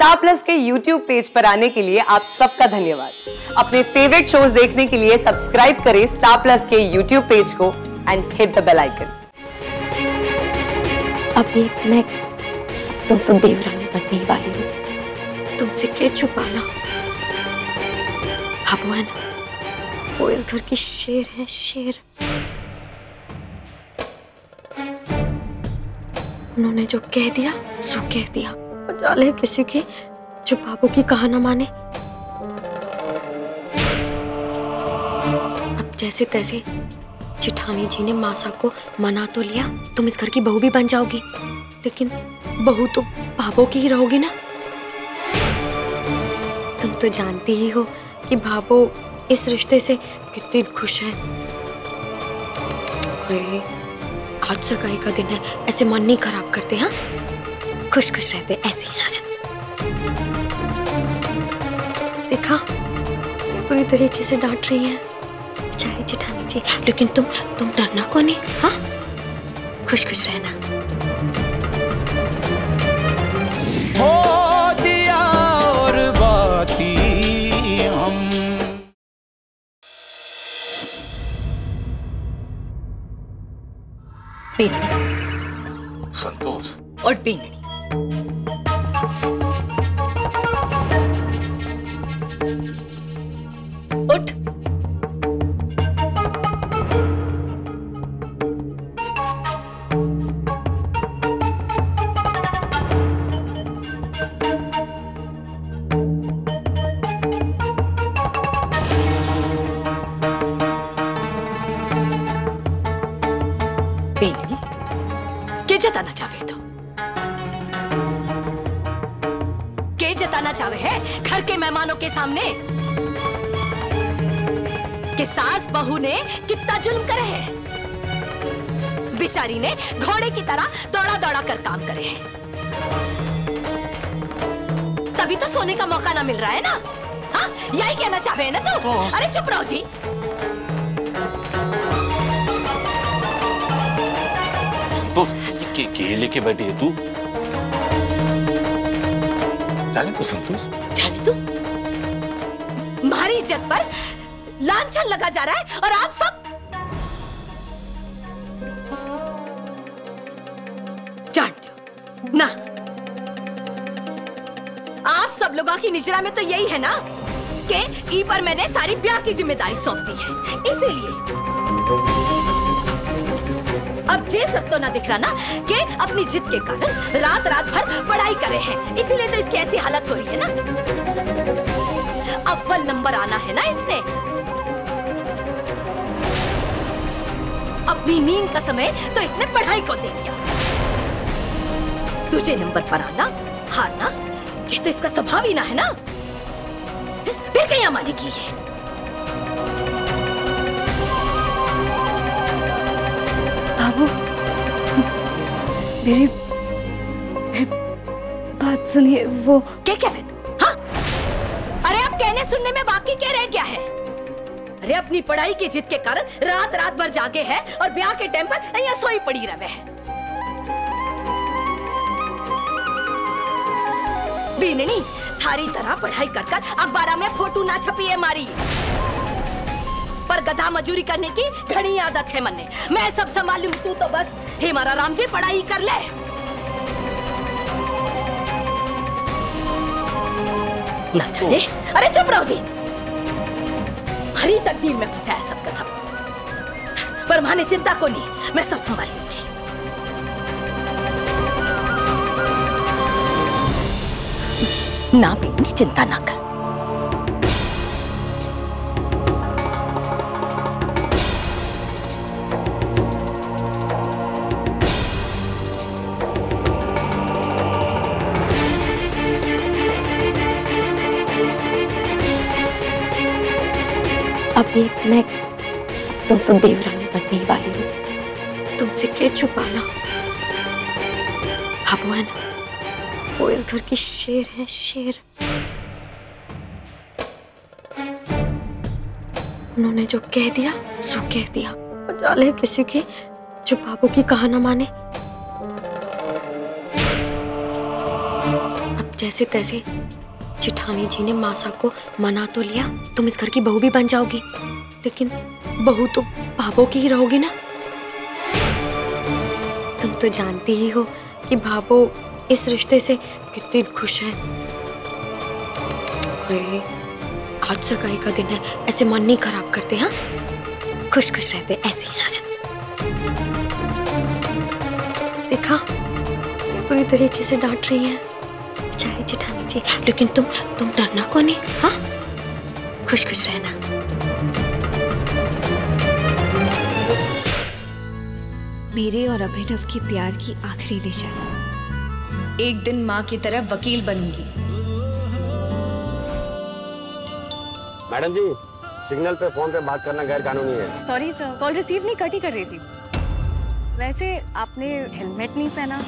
Star plus के YouTube page पर आने के लिए आप सबका धन्यवाद। अपने फेवरेट शोज देखने के लिए सब्सक्राइब करें स्टार प्लस के YouTube पेज को and hit the bell icon. अभी मैं तो देवरानी बनने ही वाली हूँ, तुमसे क्या छुपाना। अब वो है ना, वो इस घर की शेर है, शेर। उन्होंने जो कह दिया सो कह दिया। डाले किसी की जो बाबू की कहा ना माने। अब जैसे तैसे जिठानी जी ने मासा को मना तो लिया, तुम इस घर की बहू भी बन जाओगी, लेकिन बहू तो बाबू की ही रहोगी ना। तुम तो जानती ही हो कि बाबू इस रिश्ते से कितनी खुश है। आज सगाई का दिन है, ऐसे मन नहीं खराब करते। हाँ, खुश खुश रहते ऐसे ही। देखा, पूरी तरीके से डांट रही है बेचारी जिठानी जी, लेकिन तुम डरना को नहीं। हाँ, खुश खुश रहना। हो दिया और बाती हम। संतोष और बीननी, उठ। बीननी, क्या जताना चाहे तो? क्या जताना चाहे है घर के मेहमानों के सामने कि सास बहू ने कितना जुल्म करे है। बेचारी ने घोड़े की तरह दौड़ा दौड़ा कर काम करे है, तभी तो सोने का मौका ना मिल रहा है ना। हाँ, यही कहना चाहे है ना तू? अरे चुप रहो जी। तो के लेके बैठी है तू? जाने तो संतोष, जाने तू, हमारी इज्जत पर लांछन लगा जा रहा है और आप सब जानते हो ना। आप सब लोगों की निजरा में तो यही है ना कि ई पर मैंने सारी ब्याह की जिम्मेदारी सौंप दी है, इसीलिए अब ये सब तो ना दिख रहा ना कि अपनी जिद के कारण रात रात भर पढ़ाई करे हैं, इसीलिए तो इसकी ऐसी हालत हो रही है ना। अव्वल नंबर आना है ना इसने। अपनी नींद का समय तो इसने पढ़ाई को दे दिया। तुझे नंबर पर आना हारना ये तो इसका स्वभाव ही ना है ना। फिर क्या मानी की है? बाबू, मेरी बात सुनिए। वो क्या कहते? हाँ, अरे अब कहने सुनने में बाकी क्या रह गया है? अरे अपनी पढ़ाई की जिद के कारण रात रात भर जागे है और ब्याह के टाइम पर यहाँ सोई पड़ी रहे है। बीननी, थारी तरह पढ़ाई कर कर अखबार में फोटो ना छपी है मारी, पर गधा मजूरी करने की घनी आदत है मन्ने। मैं सब संभालूं, तू तो बस हे मारा राम जी पढ़ाई कर ले। ना जाने, अरे चुप रहो जी। हरी तकदीर में फंसा है सबका सब, पर माने चिंता को नहीं, मैं सब संभाल लूंगी। ना बीननी, चिंता ना कर। अभी मैं तो देवरानी बनने ही वाली हूँ, तुमसे क्या छुपाना। अब वो है ना, वो इस घर की शेर है, शेर। उन्होंने जो कह दिया सो कह दिया। डाले किसी की जो बाबू की कहा ना माने। अब जैसे तैसे जेठानी जी ने मासा को मना तो लिया, तुम इस घर की बहू भी बन जाओगी, लेकिन बहू तो भाभो की ही रहोगी ना। तुम तो जानती ही हो कि भाभो इस रिश्ते से कितनी खुश है। आज सगाई का दिन है, ऐसे मन नहीं खराब करते। हाँ, खुश खुश रहते ऐसे ही। देखा, पूरी तरीके से डांट रही है बेचारी जेठानी जी, लेकिन तुम डरना को नहीं। हाँ, खुश खुश रहना। मेरे और अभिनव की प्यार की आखिरी निशानी। एक दिन माँ की तरह वकील बनूंगी। मैडम जी, सिग्नल पे फोन पे बात करना गैर कानूनी है। सॉरी सर, कॉल रिसीव नहीं, कट ही कर रही थी। वैसे आपने हेलमेट नहीं पहना।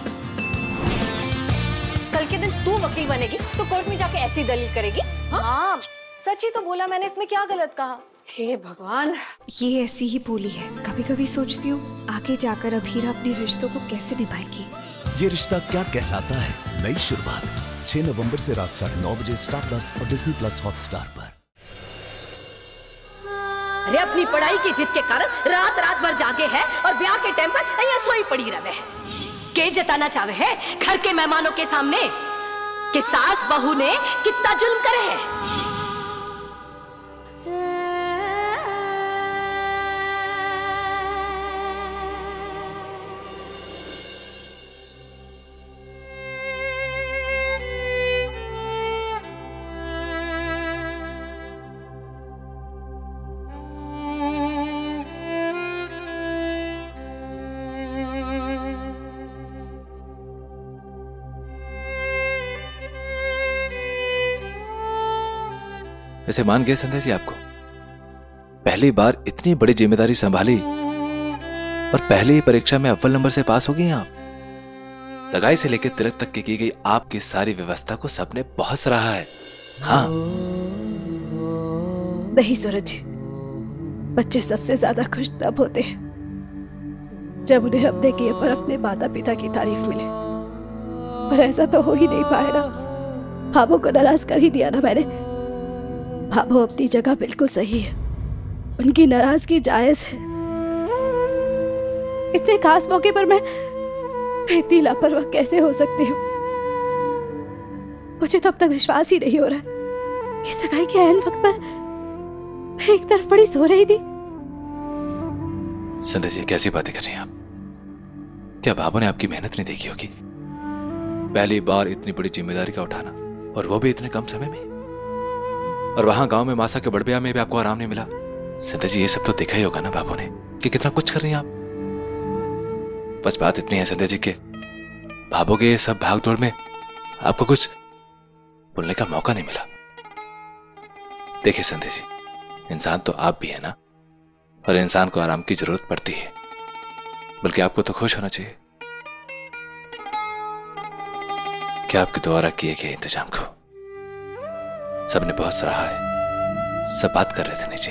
कल के दिन तू वकील बनेगी तो कोर्ट में जाके ऐसी दलील करेगी? हाँ, सच ही तो बोला मैंने, इसमें क्या गलत कहा? हे भगवान, ये ऐसी ही बोली है। कभी कभी सोचती हूँ आगे जाकर अभीरा अपने रिश्तों को कैसे निभाएगी। ये रिश्ता क्या कहलाता है, नई शुरुआत 6 नवंबर से रात 9:30 बजे स्टार प्लस और डिज्नी प्लस हॉटस्टार पर। अरे अपनी पढ़ाई की जिद के कारण रात रात भर जागे है और ब्याह के टाइम पर यहाँ सोई पड़ी रहे है। के जताना चाहे है घर के मेहमानों के सामने कि सास बहू ने कितना जुल्म करे है। वैसे मान गए संध्या जी आपको? पहली बार इतनी बड़ी जिम्मेदारी संभाली और पहली ही परीक्षा में अव्वल नंबर से पास हो गई आप। सगाई से लेकर तिलक तक की गई आपकी सारी व्यवस्था को सबने बहुत सराहा है। हाँ नहीं सूरज जी, बच्चे सबसे ज्यादा खुश तब होते हैं जब उन्हें अपने किए पर अपने माता पिता की तारीफ मिले, पर ऐसा तो हो ही नहीं पाया ना। भाभो को नाराज कर ही दिया ना मैंने। भाभो अपनी जगह बिल्कुल सही है, उनकी नाराजगी जायज है। इतने खास मौके पर मैं इतनी लापरवाह कैसे हो सकती हूँ? मुझे तो अब तक विश्वास ही नहीं हो रहा कि सगाई के ऐन वक्त पर एक तरफ पड़ी सो रही थी। संध्या जी कैसी बातें कर रही हैं आप? क्या भाभो ने आपकी मेहनत नहीं देखी होगी? पहली बार इतनी बड़ी जिम्मेदारी का उठाना, और वो भी इतने कम समय में, और वहां गांव में मासा के बड़ब्याह में भी आपको आराम नहीं मिला। संध्या जी ये सब तो देखा ही होगा ना भाभो ने कि कितना कुछ कर रही हैं आप। बस बात इतनी है संध्या जी के भाभो के ये सब भागदौड़ में आपको कुछ बोलने का मौका नहीं मिला। देखिए संध्या जी, इंसान तो आप भी है ना, और इंसान को आराम की जरूरत पड़ती है, बल्कि आपको तो खुश होना चाहिए कि आपके द्वारा किए गए इंतजाम को सबने बहुत सराहा है। सब बात कर रहे थे नीचे।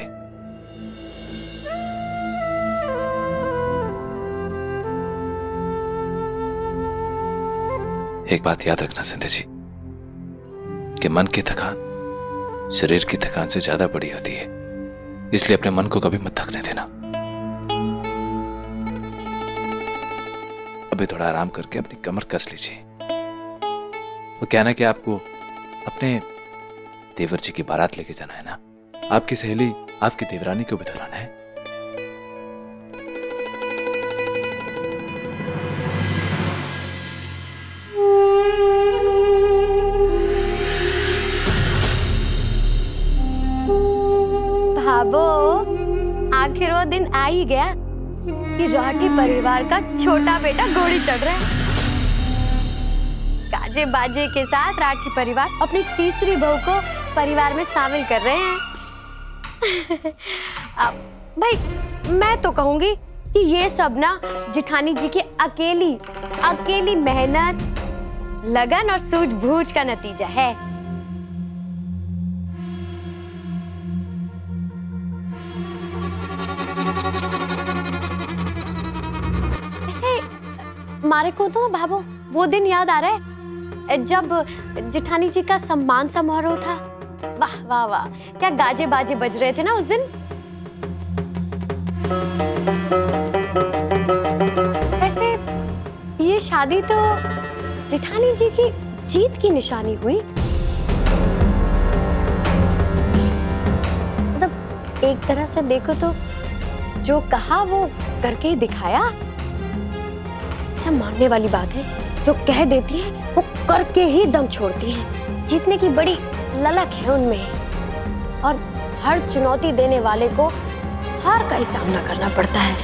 एक बात याद रखना संध्या जी कि मन की थकान शरीर की थकान से ज्यादा बड़ी होती है, इसलिए अपने मन को कभी मत थकने देना। अभी थोड़ा आराम करके अपनी कमर कस लीजिए। वो कहना कि आपको अपने देवर जी की बारात लेके जाना है ना, आपकी सहेली आपकी देवरानी को भी धुलाना है। भाभो, आखिर वो दिन आ ही गया कि राठी परिवार का छोटा बेटा घोड़ी चढ़ रहा है। गाजे बाजे के साथ राठी परिवार अपनी तीसरी बहू को परिवार में शामिल कर रहे हैं। भाई मैं तो कहूंगी कि ये सब ना जेठानी जी की अकेली मेहनत, लगन और सूझबूझ का नतीजा है। ऐसे मारे को तो भाभो वो दिन याद आ रहा है जब जेठानी जी का सम्मान समारोह था, वाह वाह वाह, क्या गाजे बाजे बज रहे थे ना उस दिन। वैसे ये शादी तो जेठानी जी की जीत की निशानी हुई। मतलब एक तरह से देखो तो जो कहा वो करके ही दिखाया। सब मानने वाली बात है, जो कह देती है वो करके ही दम छोड़ती है। जीतने की बड़ी ललक है उनमें, और हर चुनौती देने वाले को हार का ही सामना करना पड़ता है।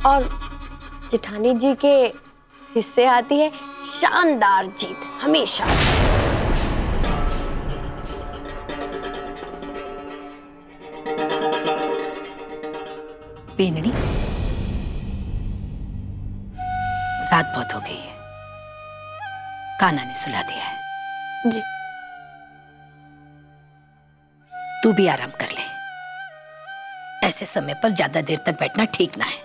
और जेठानी जी के हिस्से आती है शानदार जीत हमेशा। बेनड़ी, रात बहुत हो गई है, कान्हा ने सुला दिया है। जी। तू भी आराम कर ले, ऐसे समय पर ज्यादा देर तक बैठना ठीक ना है।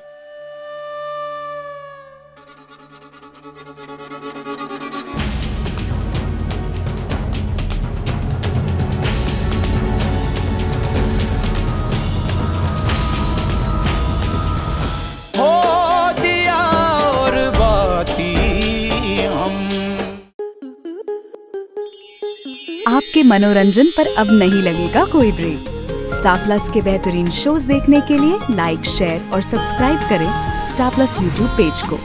आपके मनोरंजन पर अब नहीं लगेगा कोई ब्रेक। स्टार प्लस के बेहतरीन शोज देखने के लिए लाइक, शेयर और सब्सक्राइब करें स्टार प्लस यूट्यूब पेज को।